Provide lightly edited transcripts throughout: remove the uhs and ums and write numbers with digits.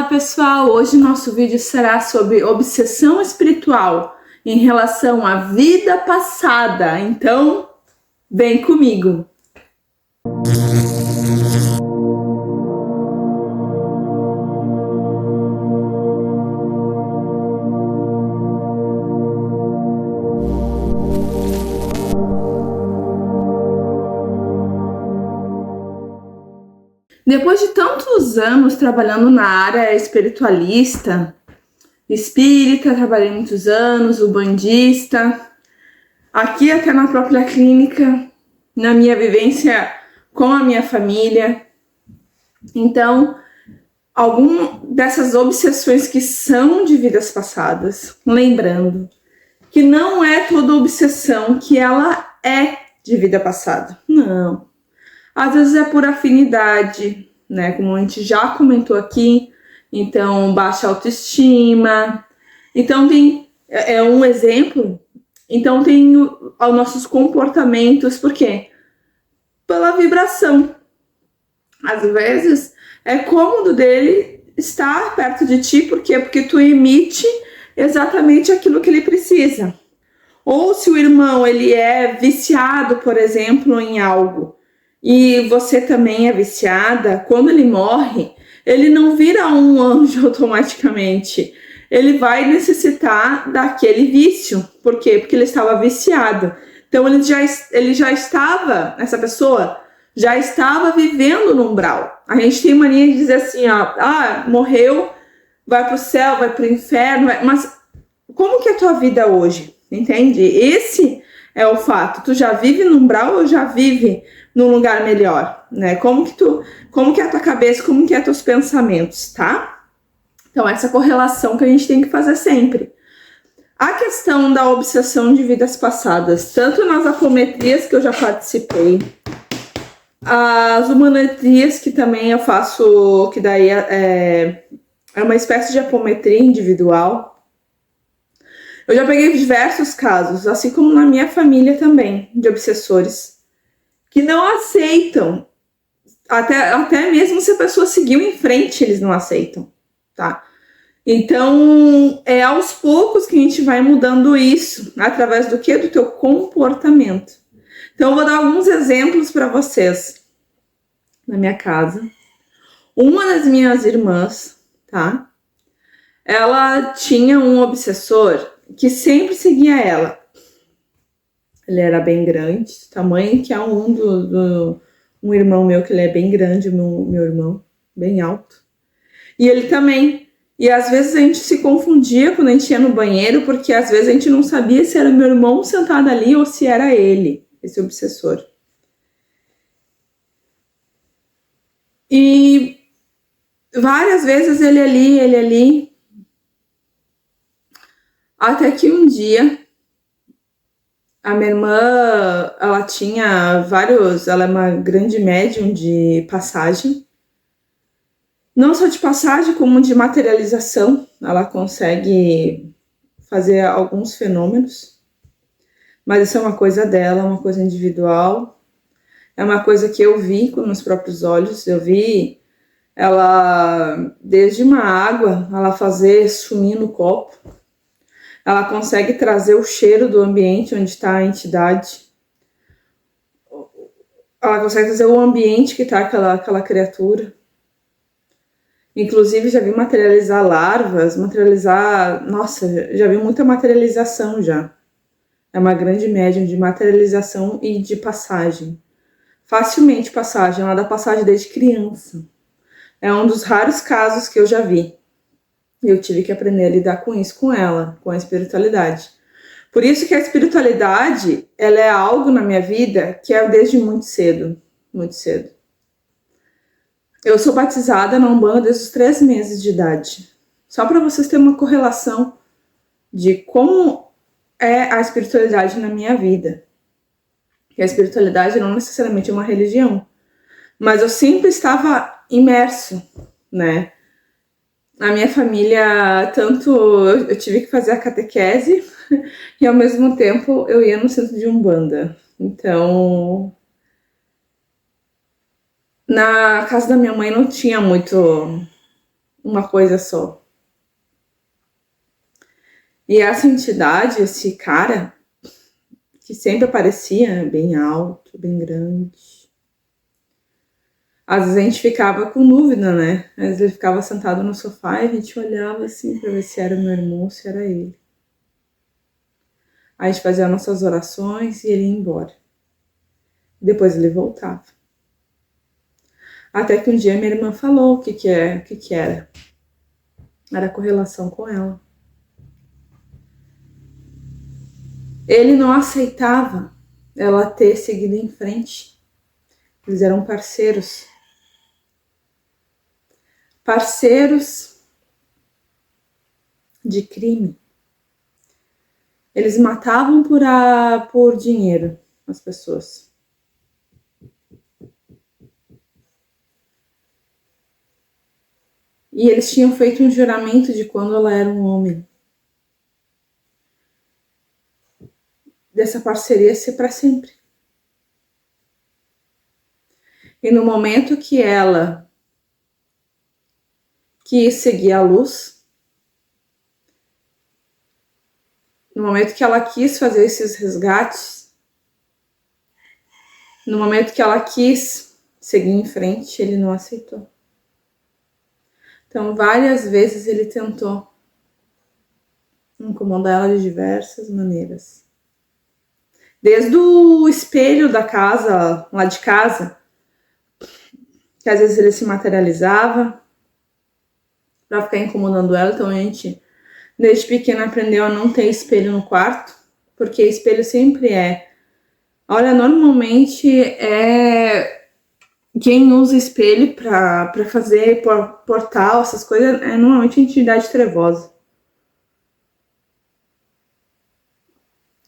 Olá pessoal, hoje nosso vídeo será sobre obsessão espiritual em relação à vida passada, então vem comigo. Depois de tantos anos trabalhando na área espiritualista, espírita, trabalhei muitos anos, ubandista, aqui até na própria clínica, na minha vivência com a minha família. Então, algumas dessas obsessões que são de vidas passadas, lembrando que não é toda obsessão que ela é de vida passada, não. Às vezes é por afinidade, né? Como a gente já comentou aqui, então baixa autoestima. Então é um exemplo. Então tem os nossos comportamentos, por quê? Pela vibração. Às vezes é cômodo dele estar perto de ti, por quê? Porque tu emite exatamente aquilo que ele precisa. Ou se o irmão ele é viciado, por exemplo, em algo, e você também é viciada, quando ele morre, ele não vira um anjo automaticamente. Ele vai necessitar daquele vício. Por quê? Porque ele estava viciado. Então ele já estava, essa pessoa já estava vivendo no umbral. A gente tem mania de dizer assim, ó, morreu, vai para o céu, vai para o inferno, mas como que é a tua vida hoje? Entende? Esse é o fato. Tu já vive no umbral ou já vive num lugar melhor, né? Como que é a tua cabeça, como que é teus pensamentos, tá? Então, essa correlação que a gente tem que fazer sempre. A questão da obsessão de vidas passadas, tanto nas apometrias que eu já participei, as humanometrias que também eu faço, que daí é uma espécie de apometria individual. Eu já peguei diversos casos, assim como na minha família também, de obsessores, que não aceitam, até mesmo se a pessoa seguiu em frente, eles não aceitam, tá? Então, é aos poucos que a gente vai mudando isso, através do quê? Do teu comportamento. Então, eu vou dar alguns exemplos para vocês. Na minha casa, uma das minhas irmãs, tá? Ela tinha um obsessor que sempre seguia ela. Ele era bem grande, tamanho que é um irmão meu, que ele é bem grande, meu irmão, bem alto. E ele também. E às vezes a gente se confundia quando a gente ia no banheiro, porque às vezes a gente não sabia se era meu irmão sentado ali ou se era ele, esse obsessor. E várias vezes ele ali. Até que um dia, a minha irmã, ela tinha ela é uma grande médium de passagem. Não só de passagem, como de materialização. Ela consegue fazer alguns fenômenos. Mas isso é uma coisa dela, uma coisa individual. É uma coisa que eu vi com meus próprios olhos. Eu vi ela, desde uma água, ela fazer sumir no copo. Ela consegue trazer o cheiro do ambiente onde está a entidade. Ela consegue trazer o ambiente que está aquela criatura. Inclusive, já vi materializar larvas, Nossa, já vi muita materialização já. É uma grande médium de materialização e de passagem. Facilmente passagem, ela dá passagem desde criança. É um dos raros casos que eu já vi. Eu tive que aprender a lidar com isso, com ela, com a espiritualidade. Por isso que a espiritualidade, ela é algo na minha vida que é desde muito cedo, muito cedo. Eu sou batizada na Umbanda desde os 3 meses de idade. Só para vocês terem uma correlação de como é a espiritualidade na minha vida. Que a espiritualidade não necessariamente é uma religião, mas eu sempre estava imerso, né? Na minha família, tanto eu tive que fazer a catequese e ao mesmo tempo eu ia no centro de Umbanda. Então, na casa da minha mãe não tinha muito uma coisa só. E essa entidade, esse cara, que sempre aparecia bem alto, bem grande. Às vezes a gente ficava com dúvida, né? Às vezes ele ficava sentado no sofá e a gente olhava assim pra ver se era meu irmão ou se era ele. Aí a gente fazia nossas orações e ele ia embora. Depois ele voltava. Até que um dia minha irmã falou o que era. Era correlação com ela. Ele não aceitava ela ter seguido em frente. Eles eram parceiros. Parceiros de crime. Eles matavam por dinheiro as pessoas. E eles tinham feito um juramento de quando ela era um homem. Dessa parceria ser para sempre. E no momento que ela quis seguir a luz, no momento que ela quis fazer esses resgates, no momento que ela quis seguir em frente, ele não aceitou. Então, várias vezes ele tentou incomodar ela de diversas maneiras. Desde o espelho da casa, lá de casa, que às vezes ele se materializava para ficar incomodando ela. Então a gente, desde pequena, aprendeu a não ter espelho no quarto, porque espelho sempre Olha, normalmente quem usa espelho para fazer portal, essas coisas, é normalmente entidade trevosa.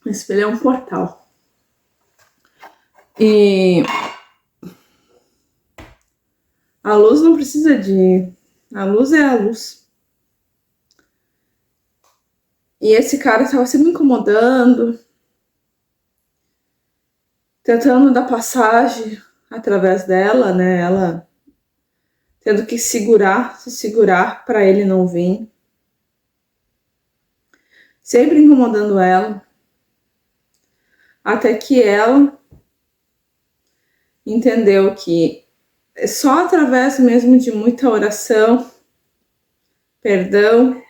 O espelho é um portal. E a luz não precisa de... A luz é a luz. E esse cara estava sempre me incomodando, tentando dar passagem através dela, né? Ela tendo que se segurar para ele não vir. Sempre incomodando ela. Até que ela entendeu que é só através mesmo de muita oração, perdão,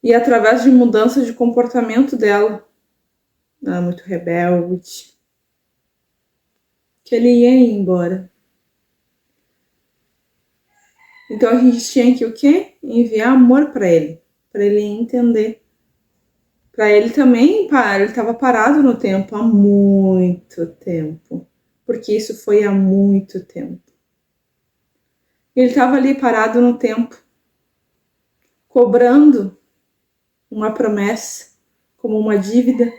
e através de mudança de comportamento dela, ela é muito rebelde, que ele ia embora. Então a gente tinha que o quê? Enviar amor para ele entender. Para ele também, ele estava parado no tempo há muito tempo, porque isso foi há muito tempo. Ele estava ali parado no tempo, cobrando uma promessa, como uma dívida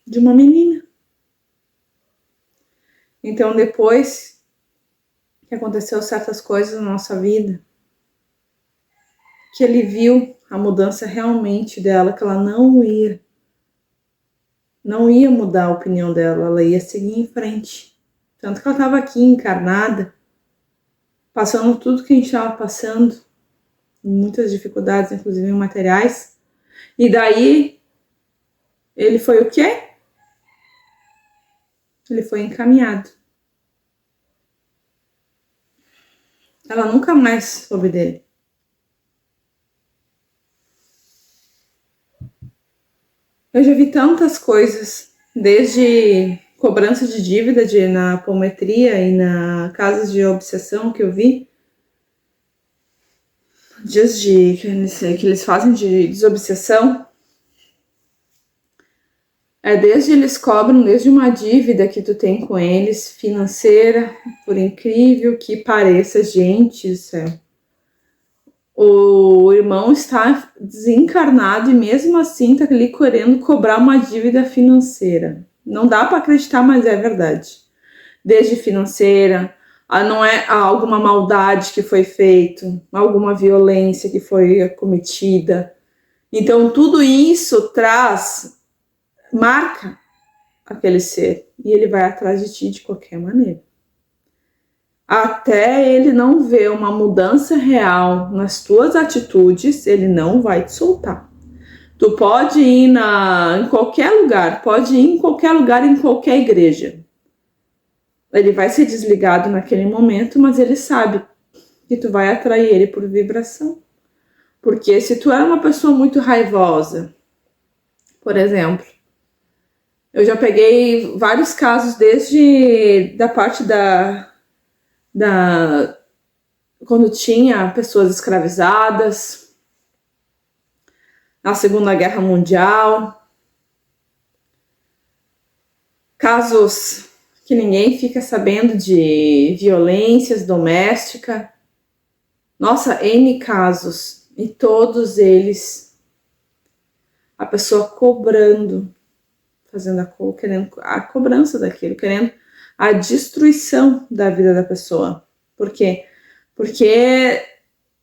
de uma menina. Então, depois que aconteceu certas coisas na nossa vida, que ele viu a mudança realmente dela, que ela não ia mudar a opinião dela, ela ia seguir em frente. Tanto que ela estava aqui encarnada, passando tudo que a gente estava passando, muitas dificuldades, inclusive materiais. E daí, ele foi o quê? Ele foi encaminhado. Ela nunca mais soube dele. Eu já vi tantas coisas, desde cobrança de dívida na apometria e na casa de obsessão que eu vi, dias que eles fazem de desobsessão. Desde eles cobram, desde uma dívida que tu tem com eles, financeira, por incrível que pareça, gente do céu. O irmão está desencarnado e mesmo assim tá ali querendo cobrar uma dívida financeira. Não dá para acreditar, mas é verdade. Desde financeira, não é alguma maldade que foi feita, alguma violência que foi cometida. Então tudo isso marca aquele ser e ele vai atrás de ti de qualquer maneira. até ele não ver uma mudança real nas tuas atitudes, ele não vai te soltar. Tu pode ir em qualquer lugar, em qualquer igreja. Ele vai ser desligado naquele momento, mas ele sabe que tu vai atrair ele por vibração. Porque se tu é uma pessoa muito raivosa, por exemplo, eu já peguei vários casos desde da parte da quando tinha pessoas escravizadas, na Segunda Guerra Mundial, casos que ninguém fica sabendo de violências domésticas. Nossa, N casos, e todos eles a pessoa cobrando, querendo a cobrança daquilo, querendo a destruição da vida da pessoa. Por quê? Porque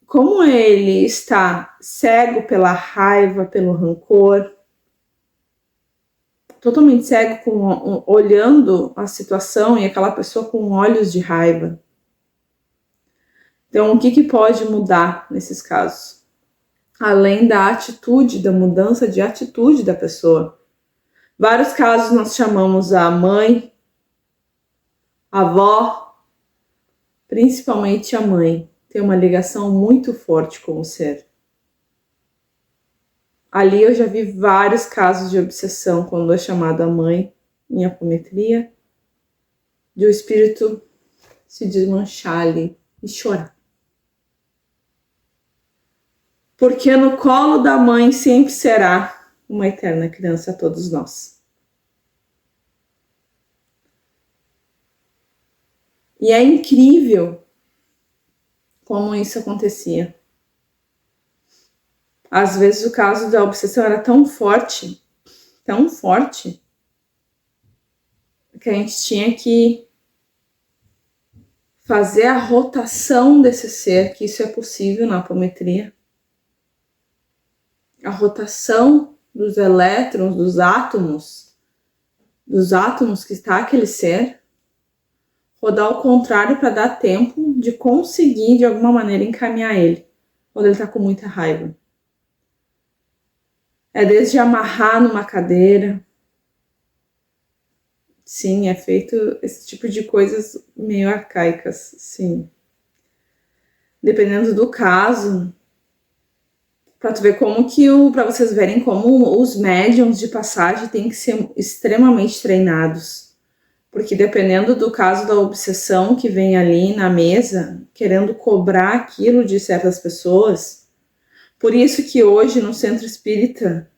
como ele está cego pela raiva, pelo rancor, totalmente cego, olhando a situação e aquela pessoa com olhos de raiva. Então, o que pode mudar nesses casos? Além da atitude, da mudança de atitude da pessoa. Vários casos nós chamamos a mãe, a avó, principalmente a mãe, tem uma ligação muito forte com o ser. Ali eu já vi vários casos de obsessão quando é chamada a mãe em apometria, de o espírito se desmanchar ali e chorar. Porque no colo da mãe sempre será uma eterna criança a todos nós. E é incrível como isso acontecia. Às vezes o caso da obsessão era tão forte, que a gente tinha que fazer a rotação desse ser, que isso é possível na apometria. A rotação dos elétrons, dos átomos que está aquele ser, rodar ao contrário para dar tempo de conseguir, de alguma maneira, encaminhar ele, quando ele está com muita raiva. É desde amarrar numa cadeira. Sim, é feito esse tipo de coisas meio arcaicas, sim. Dependendo do caso, para tu ver para vocês verem como os médiums de passagem têm que ser extremamente treinados. Porque dependendo do caso da obsessão que vem ali na mesa, querendo cobrar aquilo de certas pessoas, por isso que hoje no centro espírita,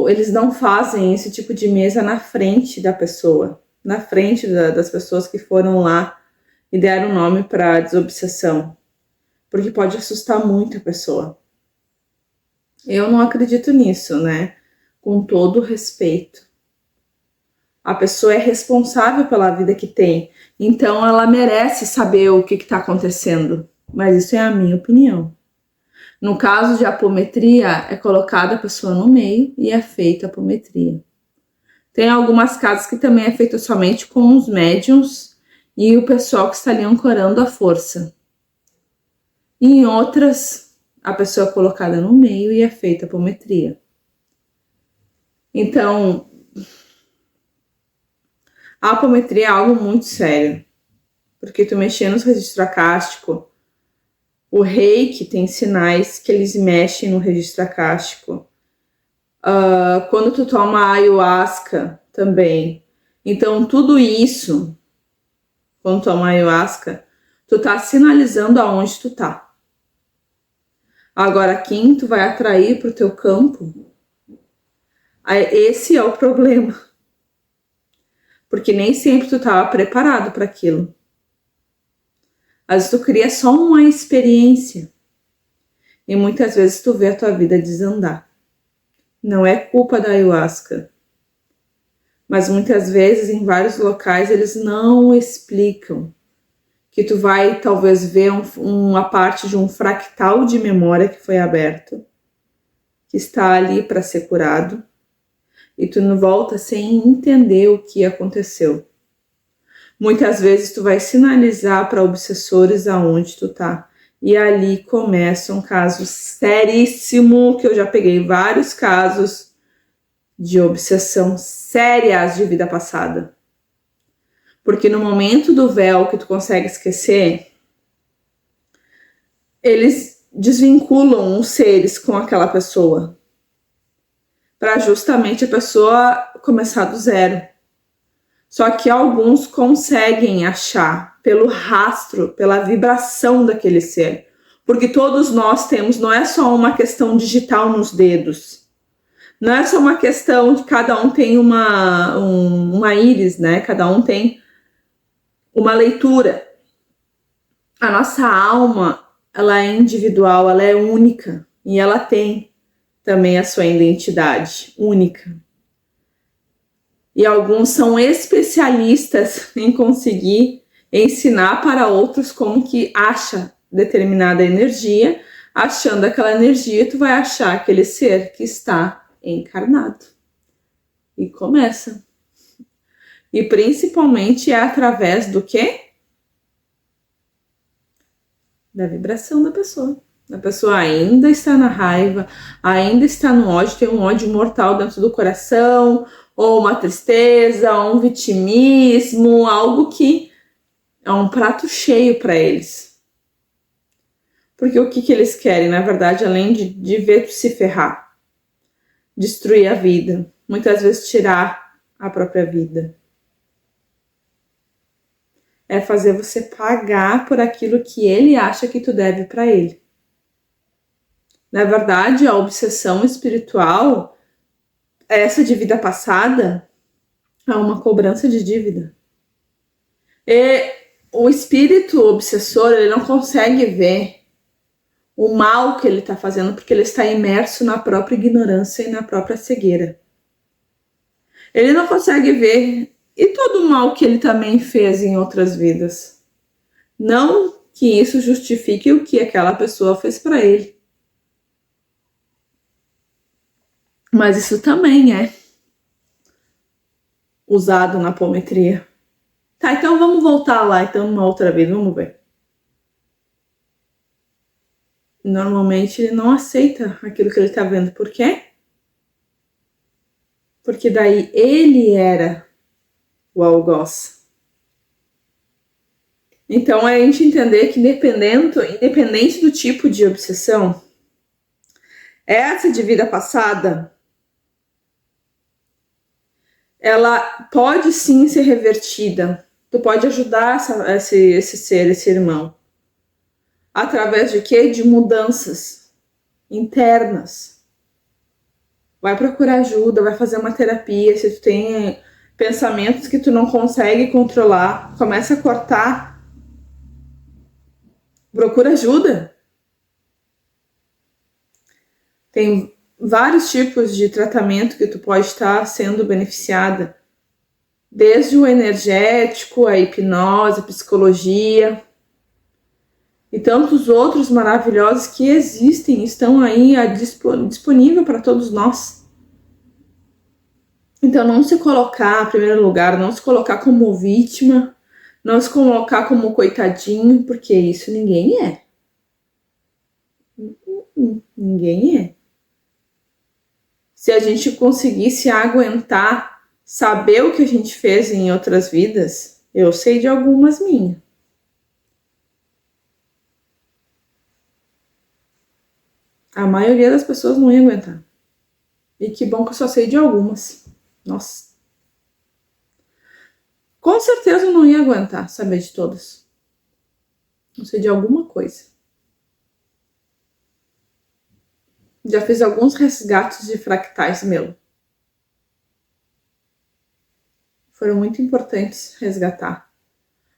eles não fazem esse tipo de mesa na frente da pessoa, na frente das pessoas que foram lá e deram nome para desobsessão. Porque pode assustar muito a pessoa. Eu não acredito nisso, né? Com todo respeito. A pessoa é responsável pela vida que tem, então ela merece saber o que está acontecendo. Mas isso é a minha opinião. No caso de apometria, é colocada a pessoa no meio e é feita a apometria. Tem algumas casas que também é feito somente com os médiuns e o pessoal que está ali ancorando a força. E em outras, a pessoa é colocada no meio e é feita a apometria. Então, a apometria é algo muito sério. Porque tu mexendo no registro acástico, o reiki tem sinais que eles mexem no registro acástico. Quando tu toma ayahuasca também. Então, tudo isso, quando toma ayahuasca, tu tá sinalizando aonde tu tá. Agora, quem tu vai atrair pro teu campo, esse é o problema. Porque nem sempre tu estava preparado para aquilo. Às vezes tu cria só uma experiência. E muitas vezes tu vê a tua vida desandar. Não é culpa da ayahuasca. Mas muitas vezes em vários locais eles não explicam. Que tu vai talvez ver uma parte de um fractal de memória que foi aberto. Que está ali para ser curado. E tu não volta sem entender o que aconteceu. Muitas vezes tu vai sinalizar para obsessores aonde tu tá. E ali começa um caso seríssimo, que eu já peguei vários casos de obsessão sérias de vida passada. Porque no momento do véu que tu consegue esquecer, eles desvinculam os seres com aquela pessoa. Para justamente a pessoa começar do zero. Só que alguns conseguem achar pelo rastro, pela vibração daquele ser. Porque todos nós temos, não é só uma questão digital nos dedos. Não é só uma questão de cada um tem uma íris, né? Cada um tem uma leitura. A nossa alma, ela é individual, ela é única. E ela tem também a sua identidade única. E alguns são especialistas em conseguir ensinar para outros como que acha determinada energia. Achando aquela energia, tu vai achar aquele ser que está encarnado. E começa. E principalmente é através do quê? Da vibração da pessoa. A pessoa ainda está na raiva, ainda está no ódio, tem um ódio mortal dentro do coração, ou uma tristeza, ou um vitimismo, algo que é um prato cheio para eles. Porque o que eles querem, na verdade, além de ver tu se ferrar, destruir a vida, muitas vezes tirar a própria vida. É fazer você pagar por aquilo que ele acha que tu deve para ele. Na verdade, a obsessão espiritual, essa de vida passada, é uma cobrança de dívida. E o espírito obsessor, ele não consegue ver o mal que ele está fazendo, porque ele está imerso na própria ignorância e na própria cegueira. Ele não consegue ver e todo o mal que ele também fez em outras vidas. Não que isso justifique o que aquela pessoa fez para ele. Mas isso também é usado na apometria. Tá, então vamos voltar lá então uma outra vez, vamos ver. Normalmente ele não aceita aquilo que ele tá vendo. Por quê? Porque daí ele era o algoz. Então a gente entender que independente do tipo de obsessão, essa de vida passada, ela pode sim ser revertida. Tu pode ajudar esse ser, esse irmão. Através de quê? De mudanças internas. Vai procurar ajuda, vai fazer uma terapia. Se tu tem pensamentos que tu não consegue controlar, começa a cortar. Procura ajuda. Tem vários tipos de tratamento que tu pode estar sendo beneficiada. Desde o energético, a hipnose, a psicologia e tantos outros maravilhosos que existem, estão aí disponível para todos nós. Então não se colocar em primeiro lugar, não se colocar como vítima, não se colocar como coitadinho, porque isso ninguém é. Ninguém é. Se a gente conseguisse aguentar, saber o que a gente fez em outras vidas, eu sei de algumas minhas. A maioria das pessoas não ia aguentar. E que bom que eu só sei de algumas. Nossa. Com certeza eu não ia aguentar saber de todas. Não sei de alguma coisa. Já fiz alguns resgates de fractais meu. Foram muito importantes resgatar.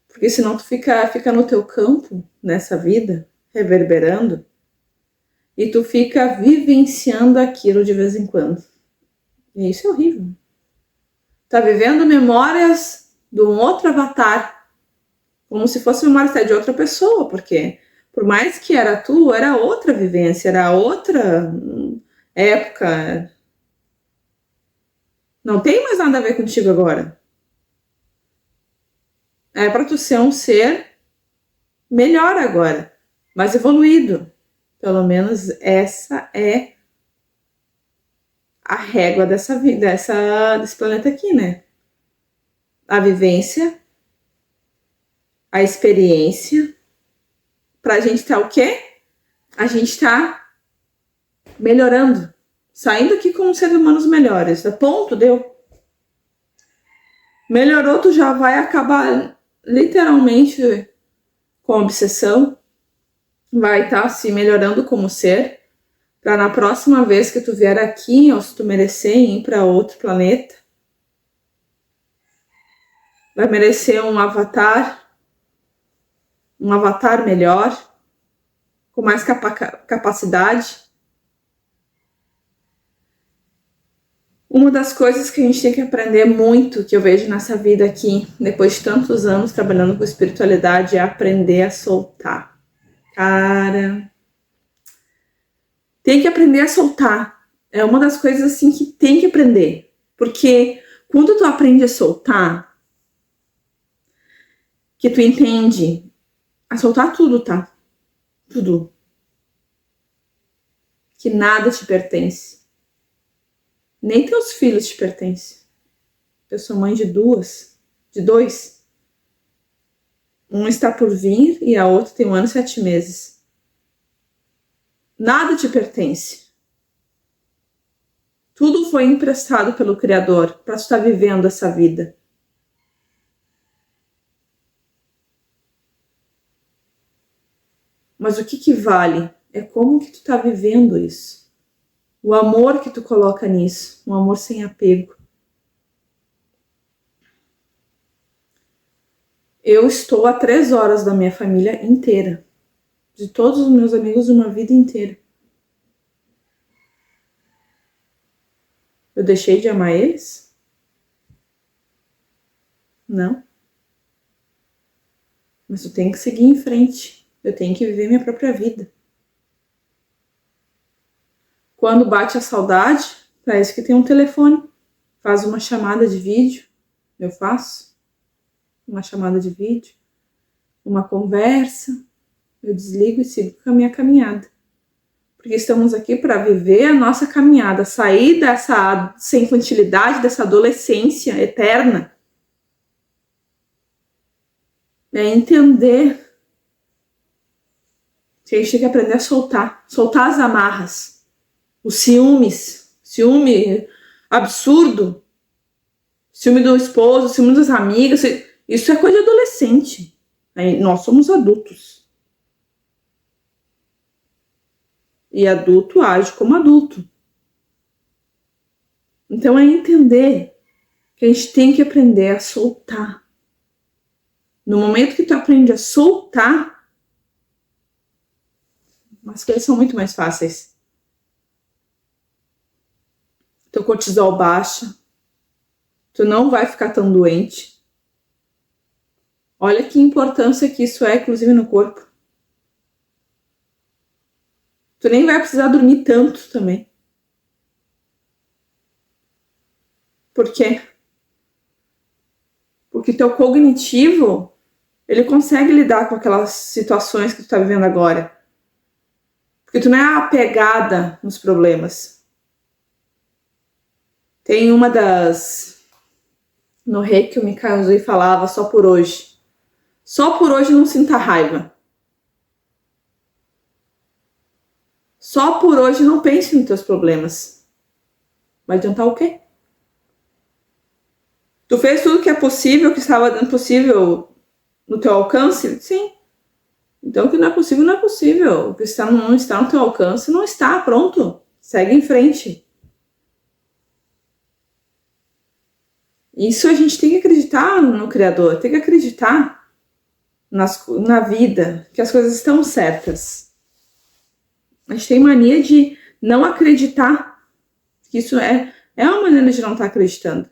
Porque senão tu fica no teu campo, nessa vida, reverberando, e tu fica vivenciando aquilo de vez em quando. E isso é horrível. Tá vivendo memórias de um outro avatar, como se fosse memória até de outra pessoa, porque por mais que era tu, era outra vivência, era outra época. Não tem mais nada a ver contigo agora. É para tu ser um ser melhor agora, mais evoluído. Pelo menos essa é a régua dessa vida, desse planeta aqui, né? A vivência, a experiência, pra gente tá o quê? A gente tá melhorando, saindo aqui como seres humanos melhores. A ponto deu. Melhorou, tu já vai acabar literalmente com obsessão, vai estar se melhorando como ser, para na próxima vez que tu vier aqui, ou se tu merecer ir para outro planeta, vai merecer um avatar melhor, com mais capacidade. Uma das coisas que a gente tem que aprender muito, que eu vejo nessa vida aqui, depois de tantos anos trabalhando com espiritualidade, é aprender a soltar. Cara, tem que aprender a soltar. É uma das coisas assim que tem que aprender. Porque quando tu aprende a soltar, que tu entende a soltar tudo, tá? Tudo. Que nada te pertence. Nem teus filhos te pertencem. Eu sou mãe de dois. Um está por vir e a outra tem 1 ano e 7 meses. Nada te pertence. Tudo foi emprestado pelo Criador para tu estar vivendo essa vida. Mas o que vale é como que tu tá vivendo isso. O amor que tu coloca nisso, um amor sem apego. Eu estou a 3 horas da minha família inteira, de todos os meus amigos, uma vida inteira. Eu deixei de amar eles? Não. Mas eu tenho que seguir em frente. Eu tenho que viver minha própria vida. Quando bate a saudade, para isso que tem um telefone. Faz uma chamada de vídeo. Eu faço uma chamada de vídeo. Uma conversa. Eu desligo e sigo com a minha caminhada. Porque estamos aqui para viver a nossa caminhada. Sair dessa infantilidade, dessa adolescência eterna. É entender que a gente tem que aprender a soltar. Soltar as amarras. Os ciúmes, ciúme absurdo, ciúme do esposo, ciúme das amigas, isso é coisa de adolescente. Nós somos adultos. E adulto age como adulto. Então é entender que a gente tem que aprender a soltar. No momento que tu aprende a soltar, as coisas são muito mais fáceis. Teu cortisol baixa, tu não vai ficar tão doente. Olha que importância que isso é, inclusive no corpo. Tu nem vai precisar dormir tanto também. Por quê? Porque teu cognitivo, ele consegue lidar com aquelas situações que tu tá vivendo agora. Porque tu não é apegada nos problemas. Tem uma no Reiki o Mikao Usui falava só por hoje. Só por hoje não sinta raiva. Só por hoje não pense nos teus problemas. Vai adiantar o quê? Tu fez tudo que é possível, que estava dando possível no teu alcance? Sim. Então o que não é possível, não é possível. O que não está no teu alcance, não está. Pronto. Segue em frente. Isso a gente tem que acreditar no Criador, tem que acreditar na vida, que as coisas estão certas. A gente tem mania de não acreditar, que isso é uma maneira de não estar acreditando.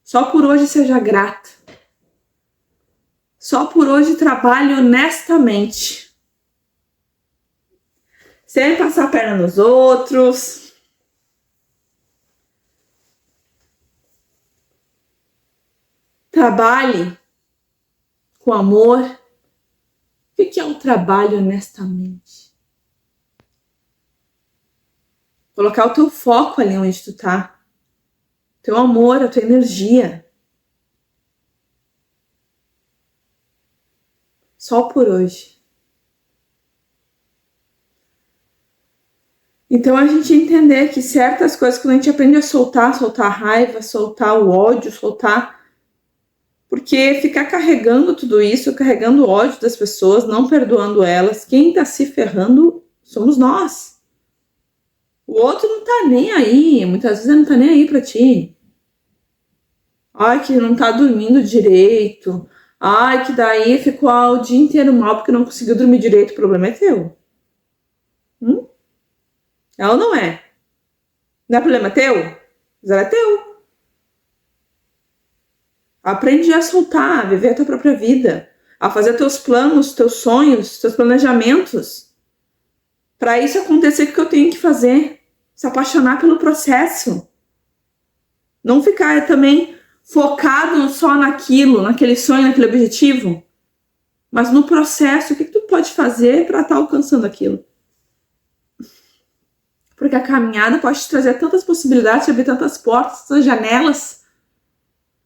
Só por hoje seja grato. Só por hoje trabalhe honestamente. Sem passar a perna nos outros. Trabalhe com amor. O que é o trabalho honestamente? Colocar o teu foco ali onde tu tá. Teu amor, a tua energia. Só por hoje. Então a gente entender que certas coisas, quando a gente aprende a soltar a raiva, soltar o ódio, porque ficar carregando tudo isso, carregando o ódio das pessoas, não perdoando elas, quem tá se ferrando somos nós. O outro não tá nem aí, muitas vezes ele não tá nem aí pra ti. Ai, que não tá dormindo direito. Ai, que daí ficou o dia inteiro mal porque não conseguiu dormir direito. O problema é teu. É ou não é? Não é problema teu? Mas é teu. Aprende a soltar, a viver a tua própria vida. A fazer teus planos, teus sonhos, teus planejamentos. Para isso acontecer, o que eu tenho que fazer? Se apaixonar pelo processo. Não ficar também focado só naquilo, naquele sonho, naquele objetivo. Mas no processo, o que tu pode fazer para estar alcançando aquilo? Porque a caminhada pode te trazer tantas possibilidades, te abrir tantas portas, tantas janelas,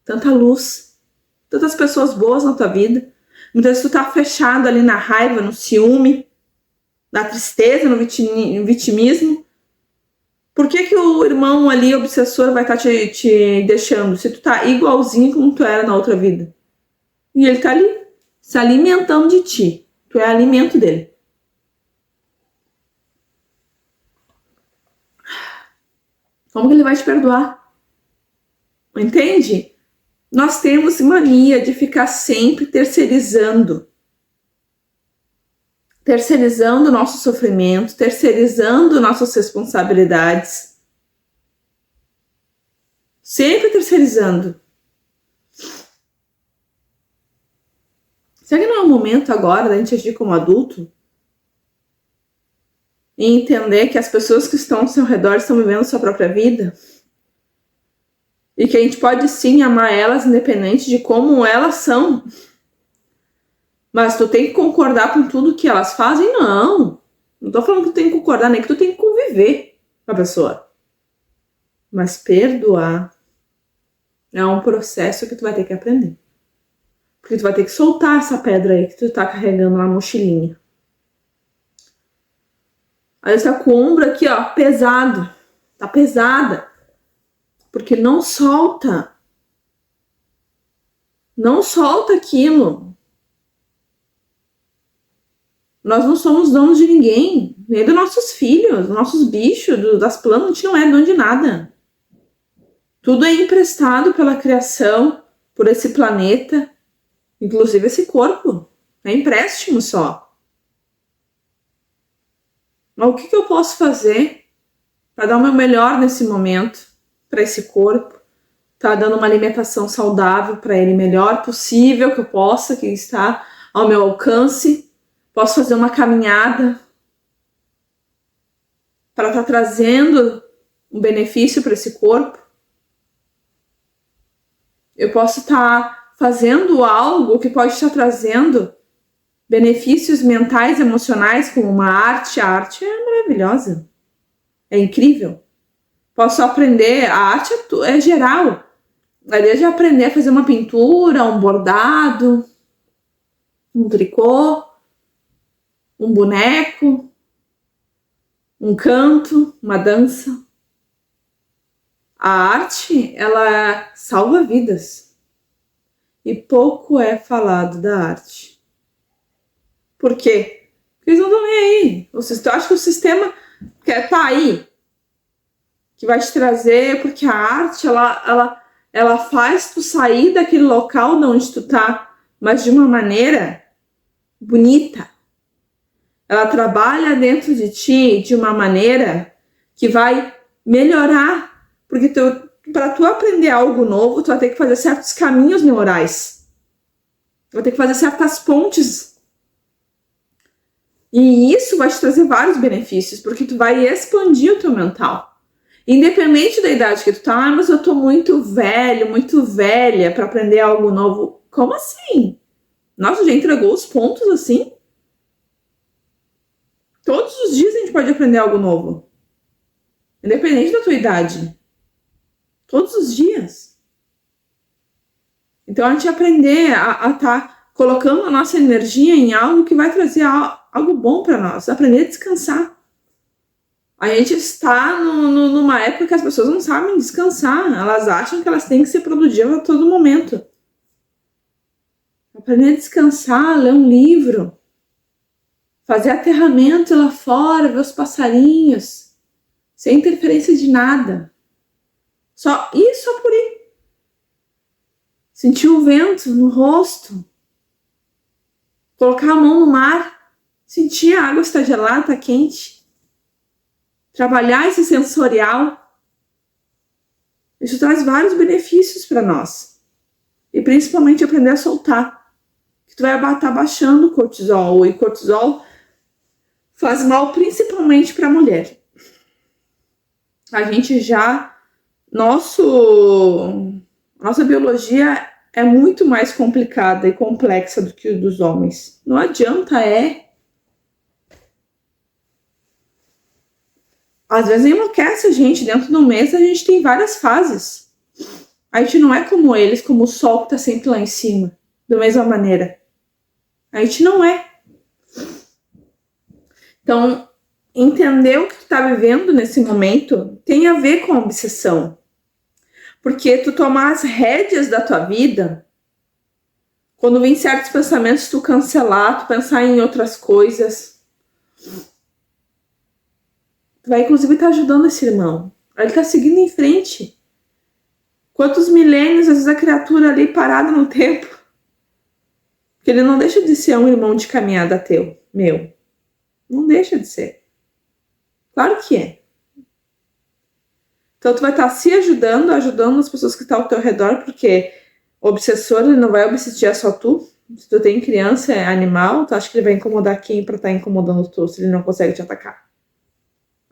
tanta luz, tantas pessoas boas na tua vida. Muitas vezes tu tá fechado ali na raiva, no ciúme, na tristeza, no vitimismo. Por que o irmão ali, obsessor, vai estar te deixando se tu tá igualzinho como tu era na outra vida? E ele tá ali, se alimentando de ti. Tu é alimento dele. Como que ele vai te perdoar? Entende? Nós temos mania de ficar sempre terceirizando. Terceirizando o nosso sofrimento, terceirizando nossas responsabilidades. Sempre terceirizando. Será que não é o momento agora da gente agir como adulto? E entender que as pessoas que estão ao seu redor estão vivendo sua própria vida? E que a gente pode sim amar elas independente de como elas são. Mas tu tem que concordar com tudo que elas fazem? Não. Não tô falando que tu tem que concordar, nem que tu tem que conviver com a pessoa. Mas perdoar é um processo que tu vai ter que aprender. Porque tu vai ter que soltar essa pedra aí que tu tá carregando na mochilinha. Aí essa com o ombro aqui, ó, pesado. Tá pesada. Porque não solta. Não solta aquilo. Nós não somos donos de ninguém. Nem dos nossos filhos, dos nossos bichos, das plantas. A gente não é dono de nada. Tudo é emprestado pela criação, por esse planeta. Inclusive esse corpo. É empréstimo só. Mas o que eu posso fazer para dar o meu melhor nesse momento, para esse corpo? Tá dando uma alimentação saudável para ele melhor possível que eu possa, que está ao meu alcance. Posso fazer uma caminhada para estar trazendo um benefício para esse corpo. Eu posso estar fazendo algo que pode estar trazendo benefícios mentais, emocionais, como uma arte. A arte é maravilhosa. É incrível. Posso aprender, a arte é geral. Desde aprender a fazer uma pintura, um bordado, um tricô, um boneco, um canto, uma dança. A arte, ela salva vidas. E pouco é falado da arte. Por quê? Porque eles não estão nem aí. Eu acho que o sistema quer estar aí. Que vai te trazer, porque a arte, ela faz tu sair daquele local de onde tu tá, mas de uma maneira bonita. Ela trabalha dentro de ti de uma maneira que vai melhorar. Porque para tu aprender algo novo, tu vai ter que fazer certos caminhos neurais. Tu vai ter que fazer certas pontes. E isso vai te trazer vários benefícios, porque tu vai expandir o teu mental. Independente da idade que tu tá, mas eu tô muito velho, muito velha para aprender algo novo. Como assim? Nossa, já entregou os pontos assim? Todos os dias a gente pode aprender algo novo. Independente da tua idade. Todos os dias. Então a gente aprender a estar colocando a nossa energia em algo que vai trazer algo bom para nós. Aprender a descansar. A gente está numa época que as pessoas não sabem descansar. Elas acham que elas têm que ser produtivas a todo momento. Aprender a descansar, ler um livro. Fazer aterramento lá fora, ver os passarinhos. Sem interferência de nada. Só ir, só por ir. Sentir o vento no rosto. Colocar a mão no mar. Sentir a água está gelada, está quente. Trabalhar esse sensorial. Isso traz vários benefícios para nós. E principalmente aprender a soltar. Que tu vai estar baixando o cortisol. E cortisol faz mal principalmente para a mulher. A gente já... Nossa biologia é muito mais complicada e complexa do que o dos homens. Não adianta, Às vezes enlouquece a gente. Dentro do mês a gente tem várias fases. A gente não é como eles, como o sol que tá sempre lá em cima. Da mesma maneira. A gente não é. Então, entender o que tu tá vivendo nesse momento tem a ver com a obsessão. Porque tu tomar as rédeas da tua vida, quando vem certos pensamentos, tu cancelar, tu pensar em outras coisas, tu vai inclusive estar ajudando esse irmão. Ele tá seguindo em frente. Quantos milênios, às vezes a criatura ali parada no tempo. Porque ele não deixa de ser um irmão de caminhada teu, meu. Não deixa de ser. Claro que é. Então tu vai estar se ajudando as pessoas que estão ao teu redor, porque o obsessor, ele não vai obsediar só tu. Se tu tem criança, é animal, tu acha que ele vai incomodar quem pra estar incomodando tu, se ele não consegue te atacar?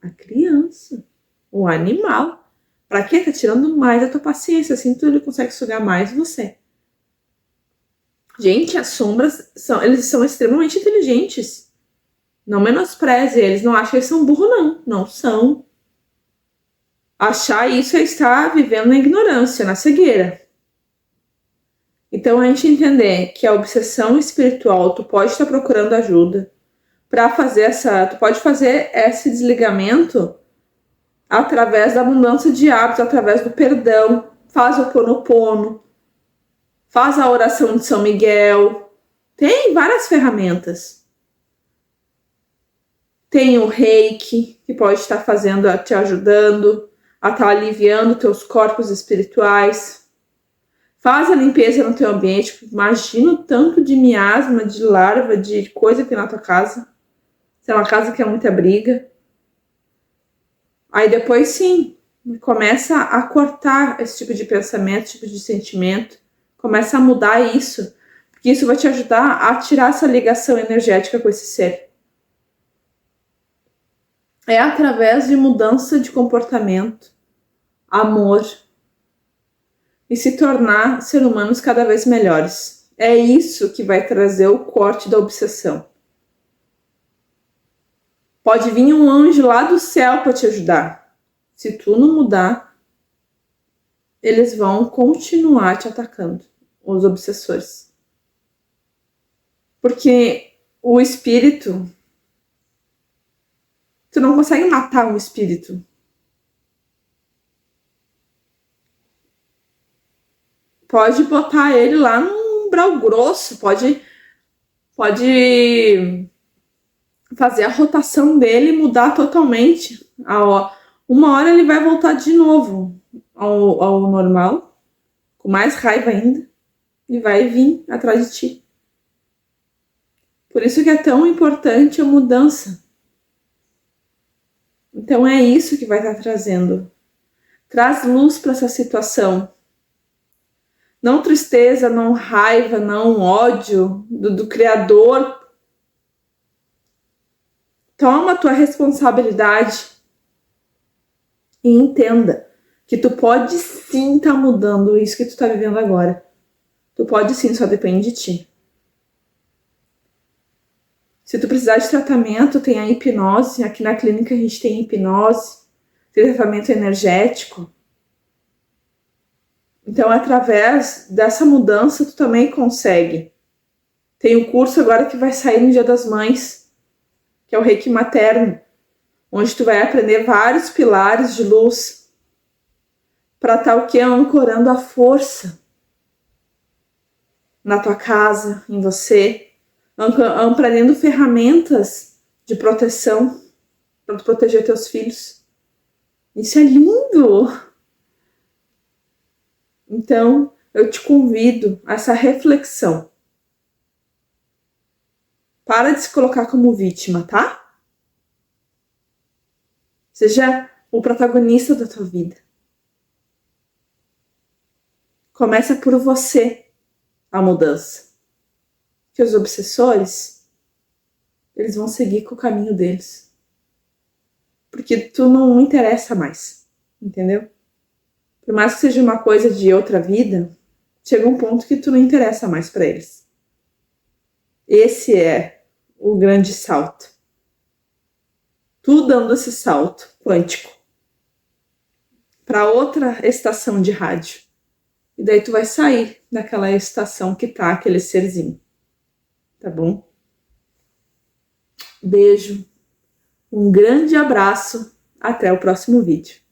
A criança. O animal. Pra quê? Tá tirando mais da tua paciência, assim ele consegue sugar mais você. Gente, as sombras, eles são extremamente inteligentes. Não menospreze eles, não acham que eles são burros, não. Não são. Achar isso é estar vivendo na ignorância, na cegueira. Então, a gente entender que a obsessão espiritual, tu pode estar procurando ajuda para fazer tu pode fazer esse desligamento através da abundância de hábitos, através do perdão, faz o Ho'oponopono, faz a oração de São Miguel, tem várias ferramentas. Tem o Reiki, que pode estar fazendo, te ajudando a estar aliviando teus corpos espirituais. Faz a limpeza no teu ambiente. Imagina o tanto de miasma, de larva, de coisa que tem na tua casa. Se é uma casa que é muita briga. Aí depois sim, começa a cortar esse tipo de pensamento, esse tipo de sentimento. Começa a mudar isso. Porque isso vai te ajudar a tirar essa ligação energética com esse ser. É através de mudança de comportamento, amor e se tornar seres humanos cada vez melhores. É isso que vai trazer o corte da obsessão. Pode vir um anjo lá do céu para te ajudar. Se tu não mudar, eles vão continuar te atacando, os obsessores. Porque o espírito... Tu não consegue matar um espírito. Pode botar ele lá num umbral grosso, pode fazer a rotação dele mudar totalmente. Uma hora ele vai voltar de novo ao normal, com mais raiva ainda, e vai vir atrás de ti. Por isso que é tão importante a mudança. Então é isso que vai estar trazendo. Traz luz para essa situação. Não tristeza, não raiva, não ódio do Criador. Toma a tua responsabilidade e entenda que tu pode sim estar mudando isso que tu está vivendo agora. Tu pode sim, só depende de ti. Se tu precisar de tratamento, tem a hipnose. Aqui na clínica a gente tem hipnose, tem tratamento energético. Então, através dessa mudança, tu também consegue. Tem um curso agora que vai sair no Dia das Mães, que é o Reiki Materno, onde tu vai aprender vários pilares de luz para estar o quê? Ancorando a força na tua casa, em você, aprendendo ferramentas de proteção para tu proteger teus filhos. Isso é lindo! Então, eu te convido a essa reflexão. Para de se colocar como vítima, tá? Seja o protagonista da tua vida. Começa por você a mudança. Que os obsessores, eles vão seguir com o caminho deles. Porque tu não interessa mais, entendeu? Por mais que seja uma coisa de outra vida, chega um ponto que tu não interessa mais para eles. Esse é o grande salto. Tu dando esse salto quântico para outra estação de rádio. E daí tu vai sair daquela estação que tá aquele serzinho. Tá bom? Beijo. Um grande abraço. Até o próximo vídeo.